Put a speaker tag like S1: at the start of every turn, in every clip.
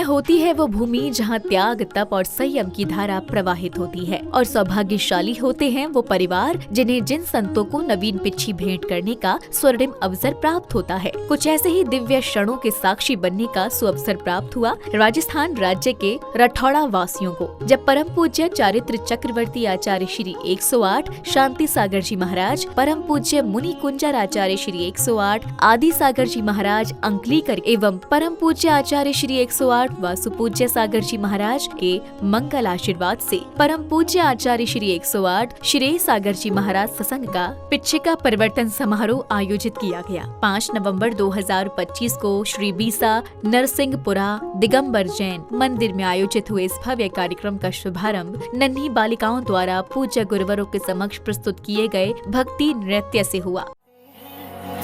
S1: होती है वो भूमि जहाँ त्याग, तप और संयम की धारा प्रवाहित होती है। और सौभाग्यशाली होते हैं वो परिवार जिन्हें जिन संतों को नवीन पिच्छी भेंट करने का स्वर्णिम अवसर प्राप्त होता है। कुछ ऐसे ही दिव्य क्षणों के साक्षी बनने का सुअवसर प्राप्त हुआ राजस्थान राज्य के रठौड़ा वासियों को, जब परम पूज्य चारित्र चक्रवर्ती आचार्य श्री 108 शांति सागर जी महाराज, परम पूज्य मुनि कुंजर आचार्य श्री 108 आदि सागर जी महाराज अंकलीकर एवं परम पूज्य आचार्य श्री 108 वासु पूज्य सागर जी महाराज के मंगल आशीर्वाद से परम पूज्य आचार्य श्री 108 श्री सागर जी महाराज सत्संग का पिच्छिका परिवर्तन समारोह आयोजित किया गया। 5 नवंबर 2025 को श्री बीसा नरसिंहपुरा दिगंबर जैन मंदिर में आयोजित हुए इस भव्य कार्यक्रम का शुभारंभ नन्ही बालिकाओं द्वारा पूज्य गुरुवरों के समक्ष प्रस्तुत किए गए भक्ति नृत्य से हुआ।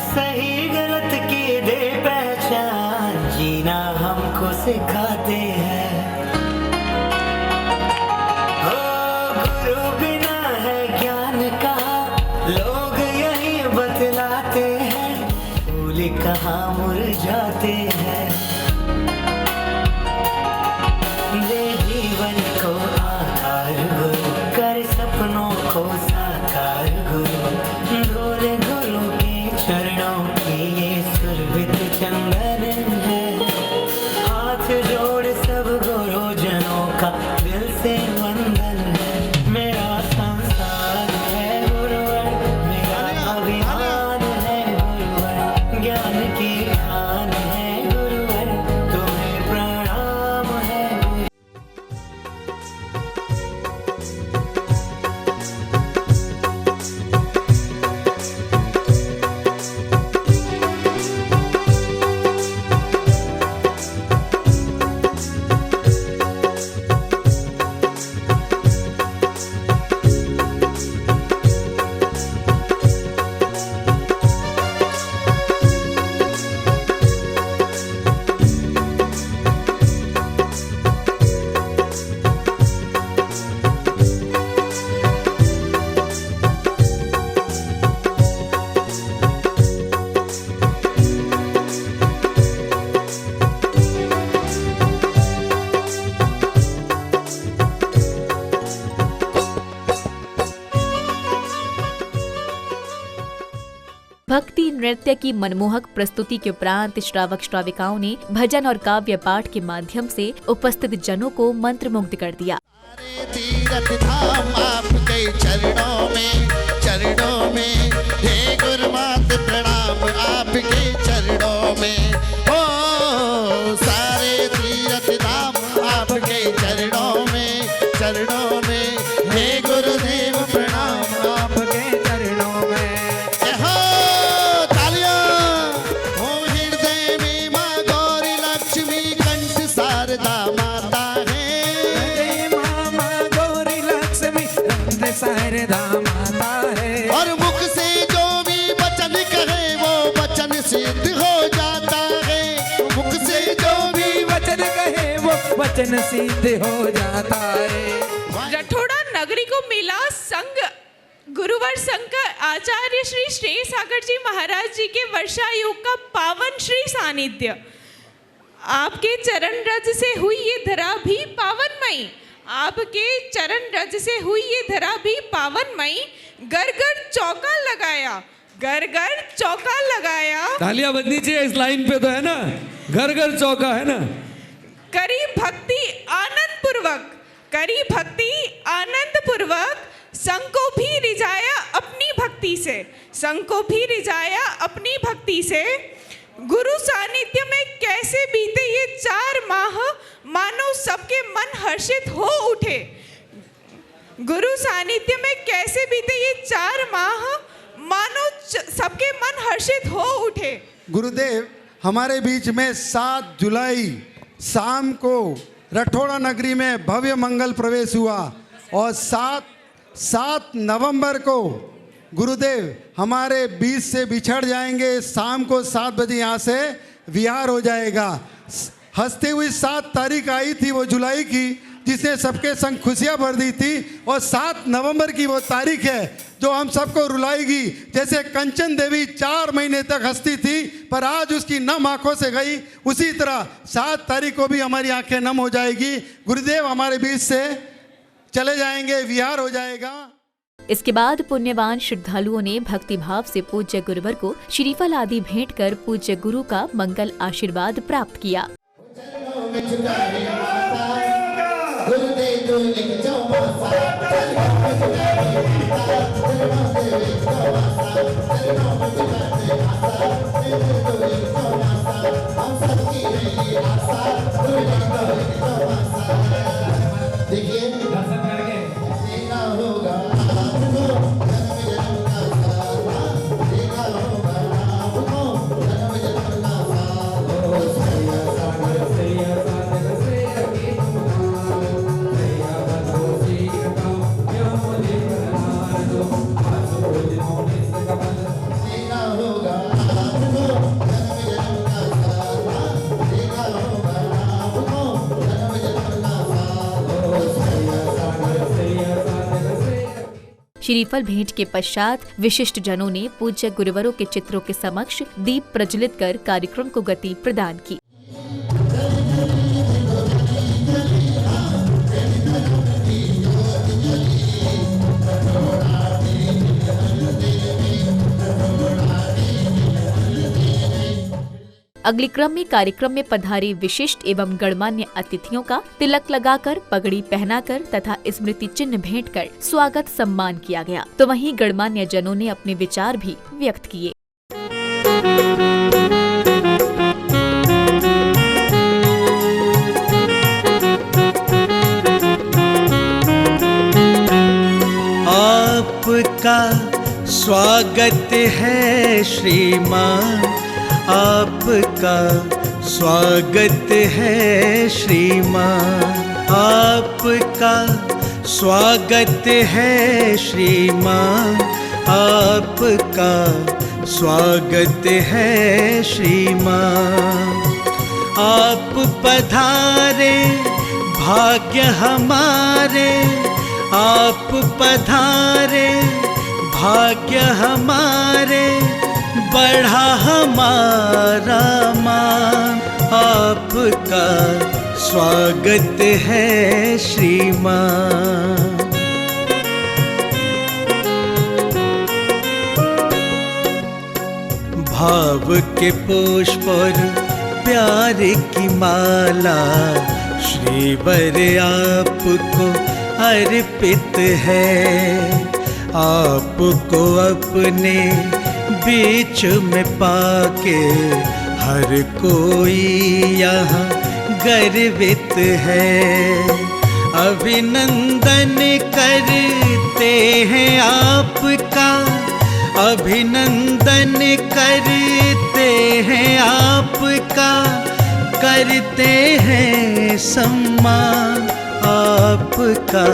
S2: सही गलत की दे पहचान, जीना हमको सिखाते हैं। ओ गुरु बिना है ज्ञान का, लोग यही बतलाते हैं। फूल कहाँ मुरझाते हैं, दे जीवन को आकार गुरु, कर सपनों को साकार गुरु। गोरे गुरु के चरणों की ये सुरभित चंदन है। हाथ जोड़ सब गुरुजनों का दिल से वंदन है। मेरा संसार है गुरुवर, मेरा अभिमान है गुरुवर, ज्ञान की खान है गुरुवर, तुम्हें प्रणाम है।
S1: भक्ति नृत्य की मनमोहक प्रस्तुति के उपरांत श्रावक श्राविकाओं ने भजन और काव्य पाठ के माध्यम से उपस्थित जनों को मंत्रमुग्ध कर दिया।
S3: तीरथ धाम आपके चरणों में हे गुरुमात प्रणाम आपके चरणों में। ओ सारे तीरथ धाम आपके चरणों में हे गुरुदेव प्रणाम आपके चरणों में। ओम हृदय में माँ गौरी लक्ष्मी कंठ शारदा माता है। शारदा माता है। और मुख से जो भी वचन कहे वो वचन सिद्ध हो जाता है। मुख से जो भी वचन कहे वो वचन सिद्ध हो जाता है।
S4: रठौड़ा नगरी को मिला संघ गुरुवर संघ का आचार्य श्री श्री सागर जी महाराज जी के वर्षा युग का पावन श्री सानिध्य। आपके चरण रज से हुई ये धरा भी पावनमयी, आपके चरण रज से हुई ये धरा भी पावनमयी। घर घर चौका लगाया, घर घर चौका लगाया।
S5: तालियां बजनी चाहिए इस लाइन पे तो है ना, घर घर चौका है ना।
S4: करी भक्ति आनंद पूर्वक, करी भक्ति आनंद पूर्वक, संघ को भी रिझाया अपनी भक्ति से, संघ को भी रिझाया अपनी भक्ति से। गुरु सानिध्य में कैसे बीते ये 4 माह, मानो सबके मन हर्षित हो उठे। गुरु सानिध्य में कैसे बीते ये 4 माह, मानो सबके मन हर्षित हो उठे।
S6: गुरुदेव हमारे बीच में 7 जुलाई शाम को रठौड़ा नगरी में भव्य मंगल प्रवेश हुआ और 7 नवंबर को गुरुदेव हमारे बीच से बिछड़ जाएंगे। शाम को 7 बजे यहाँ से विहार हो जाएगा। हंसती हुई 7 तारीख आई थी वो जुलाई की, जिसने सबके संग खुशियाँ भर दी थी, और 7 नवंबर की वो तारीख है जो हम सबको रुलाएगी। जैसे कंचन देवी 4 महीने तक हंसती थी पर आज उसकी नम आंखों से गई, उसी तरह 7 तारीख को भी हमारी आंखें नम हो जाएगी। गुरुदेव हमारे बीच से चले जाएंगे, विहार हो जाएगा।
S1: इसके बाद पुण्यवान श्रद्धालुओं ने भक्ति भाव से पूज्य गुरुवर को श्रीफल आदि भेंट कर पूज्य गुरु का मंगल आशीर्वाद प्राप्त किया। श्रीफल भेंट के पश्चात विशिष्ट जनों ने पूज्य गुरुवरों के चित्रों के समक्ष दीप प्रज्वलित कर कार्यक्रम को गति प्रदान की। अगले क्रम में कार्यक्रम में पधारे विशिष्ट एवं गणमान्य अतिथियों का तिलक लगाकर, पगड़ी पहनाकर तथा स्मृति चिन्ह भेंट कर स्वागत सम्मान किया गया। तो वहीं गणमान्य जनों ने अपने विचार भी व्यक्त किए।
S2: आपका स्वागत है श्रीमान, आपका स्वागत है श्रीमान, आपका स्वागत है श्रीमान, आपका स्वागत है श्रीमान। आप पधारे भाग्य हमारे, आप पधारे भाग्य हमारे, बढ़ा हमारा मान। आपका स्वागत है श्रीमान। भाव के पुष्प और प्यार की माला श्रीवर आपको अर्पित है। आपको अपने बीच में पाके हर कोई यहाँ गर्वित है। अभिनंदन करते हैं आपका, अभिनंदन करते हैं आपका, करते हैं सम्मान। आपका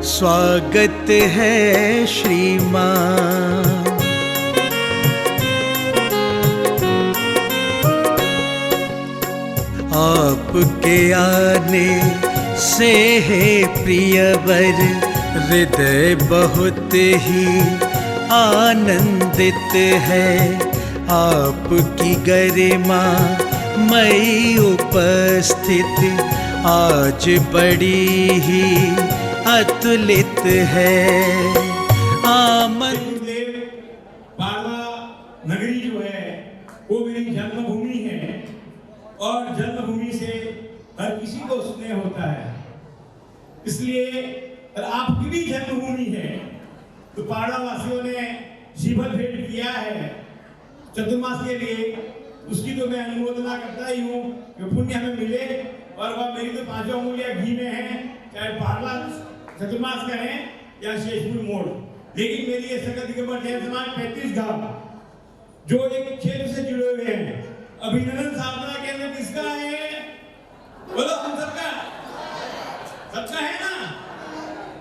S2: स्वागत है श्रीमान। आपके आने से है प्रियवर हृदय बहुत ही आनंदित है। आपकी गरिमा मई उपस्थित आज बड़ी ही अतुलित है।
S7: पाला नगरी जो है वो मेरी जन्मभूमि है और जन्मभूमि से हर किसी को स्नेह होता है। इसलिए आपकी भी जन्मभूमि है तो पाड़ा वासियों ने श्रीफल भेंट किया है चतुर्मास के लिए, उसकी तो मैं अनुमोदना करता ही हूँ कि पुण्य हमें मिले। और वह मेरी तो 5 उंगलियां घी में है, चाहे पारला चतुर्मास करें या शेषपुर मोड़। लेकिन मेरी ये सकल के ऊपर जैन समाज 35 गांव जो एक क्षेत्र से जुड़े हुए हैं। अभिनंदन साधना केंद्र किसका है? बोलो हम सबका, सबका है ना?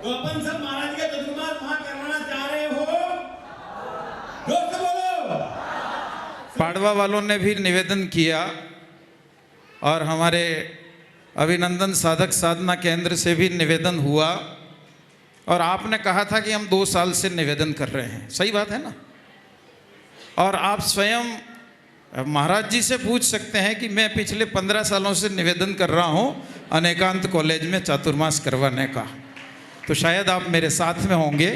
S7: तो अपन सब महाराज का चतुर्मास वहां करवाना चाह रहे हो? जोर से बोलो।
S8: पाड़वा वालों ने भी निवेदन किया और हमारे अभिनंदन साधक साधना केंद्र से भी निवेदन हुआ और आपने कहा था कि हम 2 साल से निवेदन कर रहे हैं, सही बात है ना? और आप स्वयं महाराज जी से पूछ सकते हैं कि मैं पिछले 15 सालों से निवेदन कर रहा हूँ अनेकांत कॉलेज में चातुर्मास करवाने का, तो शायद आप मेरे साथ में होंगे।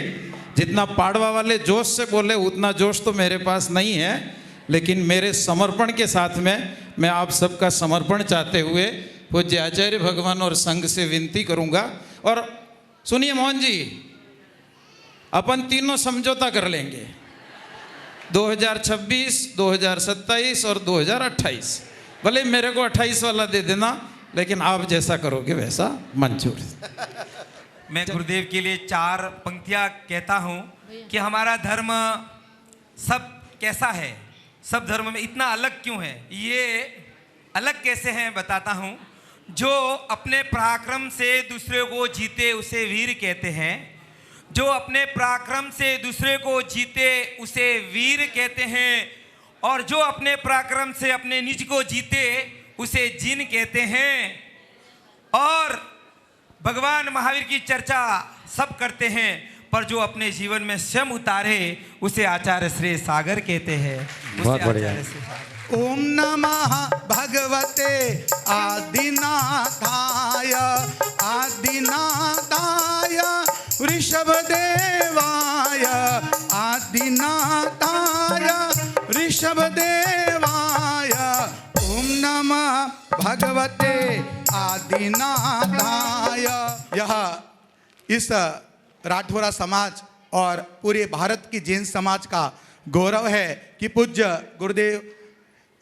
S8: जितना पाड़वा वाले जोश से बोले उतना जोश तो मेरे पास नहीं है, लेकिन मेरे समर्पण के साथ में मैं आप सबका समर्पण चाहते हुए पूज्य आचार्य भगवान और संघ से विनती करूंगा। और सुनिए मोहन जी, अपन तीनों समझौता कर लेंगे, 2026, 2027 और 2028। भले मेरे को 28 वाला दे देना, लेकिन आप जैसा करोगे वैसा मंजूर।
S9: मैं गुरुदेव के लिए 4 पंक्तियाँ कहता हूँ कि हमारा धर्म सब कैसा है, सब धर्म में इतना अलग क्यों है। ये अलग कैसे हैं बताता हूँ। जो अपने पराक्रम से दूसरे को जीते उसे वीर कहते हैं, जो अपने पराक्रम से दूसरे को जीते उसे वीर कहते हैं, और जो अपने पराक्रम से अपने निज को जीते उसे जिन कहते हैं। और भगवान महावीर की चर्चा सब करते हैं, पर जो अपने जीवन में स्वयं उतारे उसे आचार्य श्री सागर कहते हैं।
S5: बहुत बढ़िया।
S6: ओम नमः भगवते आदिनाथाय आदिनाथाय वृषभदेवाय आदिनाथाय वृषभदेवाय। ओम नमः भगवते आदिनाथाय। यह इस राठौरा समाज और पूरे भारत की जैन समाज का गौरव है कि पूज्य गुरुदेव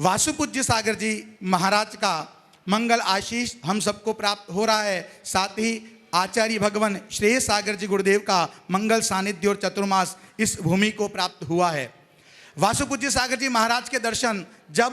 S6: वासुपूज्य सागर जी महाराज का मंगल आशीष हम सबको प्राप्त हो रहा है। साथ ही आचार्य भगवान श्रेय सागर जी गुरुदेव का मंगल सानिध्य और चतुर्मास इस भूमि को प्राप्त हुआ है। वासुपूज्य सागर जी महाराज के दर्शन जब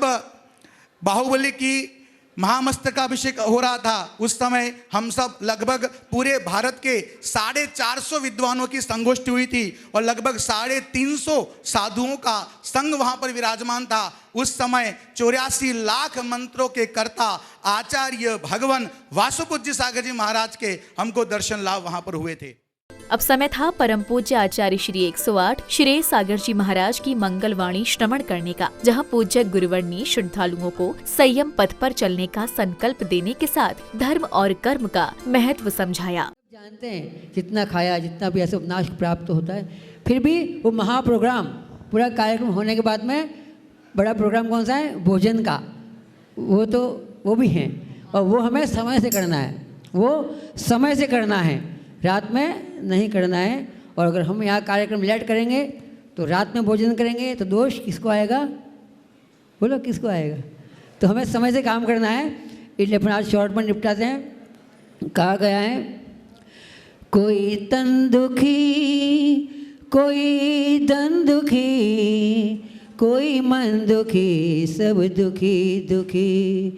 S6: बाहुबली की महामस्तकाभिषेक हो रहा था, उस समय हम सब लगभग पूरे भारत के 450 विद्वानों की संगोष्ठी हुई थी और लगभग 350 साधुओं का संघ वहां पर विराजमान था। उस समय 84 लाख मंत्रों के कर्ता आचार्य भगवान वासुपूज्य सागर जी महाराज के हमको दर्शन लाभ वहां पर हुए थे।
S1: अब समय था परम पूज्य आचार्य श्री 108 श्री सागर जी महाराज की मंगलवाणी श्रवण करने का, जहां पूज्य गुरुवर ने श्रद्धालुओं को संयम पथ पर चलने का संकल्प देने के साथ धर्म और कर्म का महत्व समझाया।
S10: जानते हैं जितना खाया जितना भी ऐसे उपनाश प्राप्त होता है, फिर भी वो महाप्रोग्राम पूरा कार्यक्रम होने के बाद में बड़ा प्रोग्राम कौन सा है, भोजन का, वो भी हैं और वो हमें समय से करना है, वो समय से करना है, रात में नहीं करना है। और अगर हम यहाँ कार्यक्रम लेट करेंगे तो रात में भोजन करेंगे तो दोष किसको आएगा, बोलो किसको आएगा। तो हमें समय से काम करना है, इसलिए अपना आज शॉर्ट में निपटाते हैं। कहा गया है, कोई तन दुखी कोई धन दुखी कोई मन दुखी सब दुखी दुखी,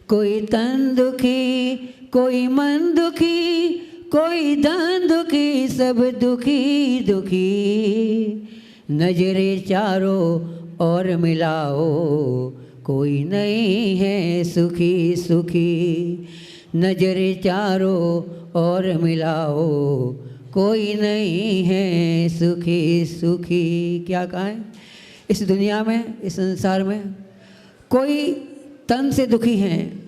S10: कोई तन दुखी कोई मन दुखी कोई धन दुखी सब दुखी दुखी, नजरे चारों ओर मिलाओ कोई नहीं है सुखी सुखी, नजरे चारों ओर मिलाओ कोई नहीं है सुखी सुखी। क्या कहा है, इस दुनिया में इस संसार में कोई तन से दुखी हैं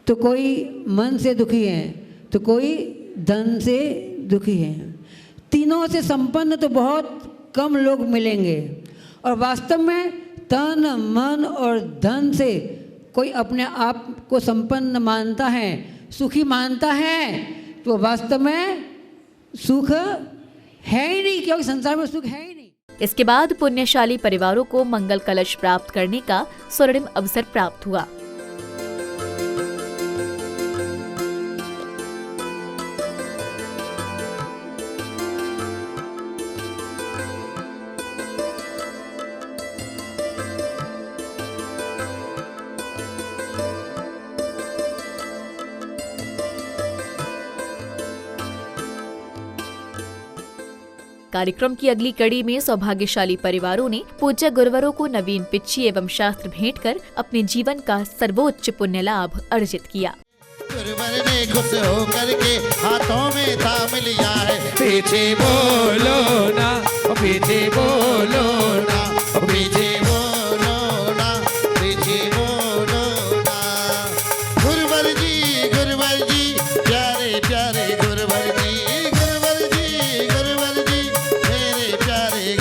S10: तो कोई मन से दुखी हैं तो कोई धन से दुखी हैं। तीनों से संपन्न तो बहुत कम लोग मिलेंगे और वास्तव में तन मन और धन से कोई अपने आप को संपन्न मानता है, सुखी मानता है, तो वास्तव में सुख है ही नहीं, क्योंकि संसार में सुख है ही नहीं।
S1: इसके बाद पुण्यशाली परिवारों को मंगल कलश प्राप्त करने का स्वर्णिम अवसर प्राप्त हुआ। कार्यक्रम की अगली कड़ी में सौभाग्यशाली परिवारों ने पूज्य गुरुवरों को नवीन पिच्छी एवं शास्त्र भेंट कर अपने जीवन का सर्वोच्च पुण्य लाभ अर्जित किया।
S3: गुरुवर ने खुश हो करके हाथों में थाम लिया है। पीछे बोलो ना, पीछे बोलो ना, पीछे बोलो ना, पीछे बोलो ना। गुरुवर जी प्यारे प्यारे गुरुवर जी, गुरुवर जी मेरे प्यारे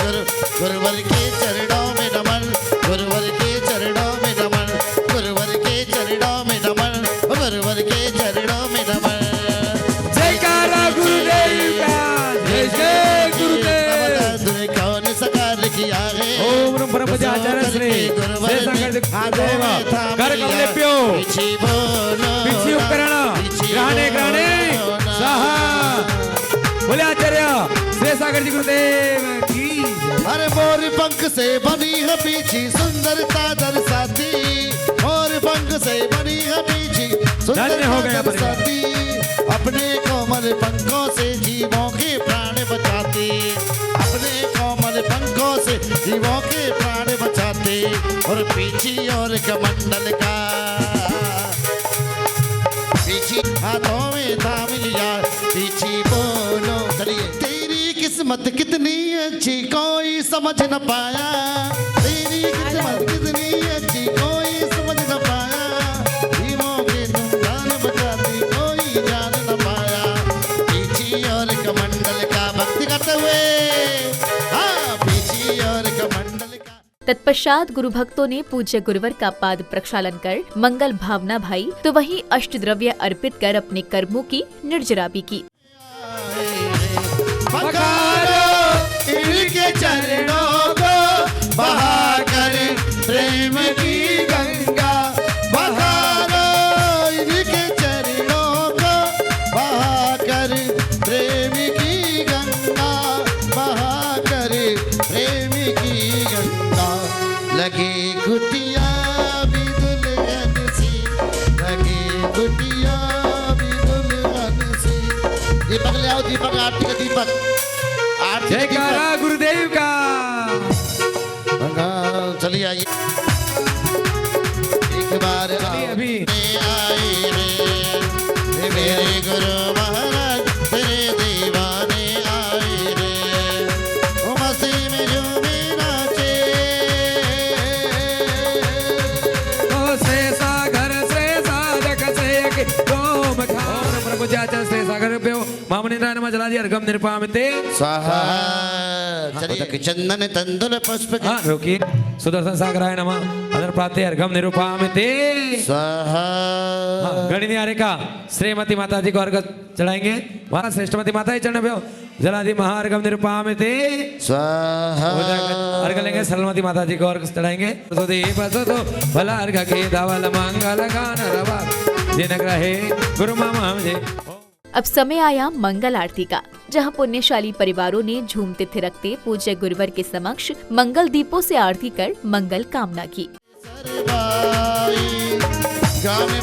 S3: गुरुवर के चरणों में नमन, गुरुवर के चरणों में नमन, गुरुवर के चरणों में नमन, गुरुवर के चरणों में नमन।
S5: जयकारा गुरुदेव का, जय जय गुरुदेव।
S3: तूने कौन साकार किया है?
S5: ओम नमः परमपूज्याचार्य श्री शेषागर्ज गुरुदेव कर कमलेभ्यो
S3: पीछे बोलो
S5: पिछी उपकरण ग्रहणे ग्रहणे स्वाहा। बोले आचार्य शेषागर्ज जी गुरुदेव की।
S3: अरे मोर पंख से बनी है पीछी सुंदरता दर्शाती, मोर पंख से बनी है पीछी सुंदरता दर्शाती, अपने कोमल पंखों से जीवों के प्राण बचाती, अपने कोमल पंखों से जीवों के प्राण बचाते। और पीछी और कमंडल का पीछी हाथों में थाम लिया, पीछी बोलो। चलिए। तेरी किस्मत कितनी अच्छी कोई समझ न पाया, तेरी किस्मत कितनी अच्छी कोई समझ न पाया, जीवों के तुम जान बचाती कोई जान न पाया। पीछी और कमंडल का भक्ति करते हुए, हाँ पीछी और कमंडल का।
S1: तत्पश्चात गुरु भक्तों ने पूज्य गुरुवर का पाद प्रक्षालन कर मंगल भावना भाई, तो वहीं अष्टद्रव्य अर्पित कर अपने कर्मों की निर्जरा भी की।
S3: इनके चरणों को बहाकर प्रेम की गंगा, बहारो इनके चरणों को बहाकर प्रेम की गंगा, बहाकर प्रेम की गंगा। लगे घुटिया भी दुल्हन सी, लगे घुटिया भी दुल्हन सी। दीपक ले आओ, दीपक आरती का दीपक।
S5: जयकारा गुरुदेव का।
S3: चलिए आइए एक बार
S5: अभी
S3: आए रे मेरे गुरु महाराज, तेरे दीवाने आए रे, ओ मस्ती में झूमे नाचे।
S5: ओ से सागर से साधक से ओम खान प्रभुजाचर से सागर पे मामनिंद्राय नमः जलादि अर्घम निर्पामिते
S3: स्वाहा। चलिए चंदन तंदुल पुष्प।
S5: हाँ रोकिए। सुदर्शन सागराय नमः अदर्पाते अर्घम निरूपामिते
S3: स्वाहा।
S5: गणित आर्य का श्रीमती माता जी को अर्घ चढ़ाएंगे। वहाँ श्रेष्ठमती माता ही चरण पे जलादि महाअर्घम निरूपामिते
S3: स्वाहा।
S5: अर्घ लेंगे। सरलमती माता जी को अर्घ चढ़ाएंगे। तो भला अर्घ के धवल मंगल गान रवा जिन ग्रहे गुरु मामा मुझे।
S1: अब समय आया मंगल आरती का, जहां पुण्यशाली परिवारों ने झूमते थिरकते पूज्य गुरुवर के समक्ष मंगल दीपों से आरती कर मंगल कामना की।
S3: गाँव में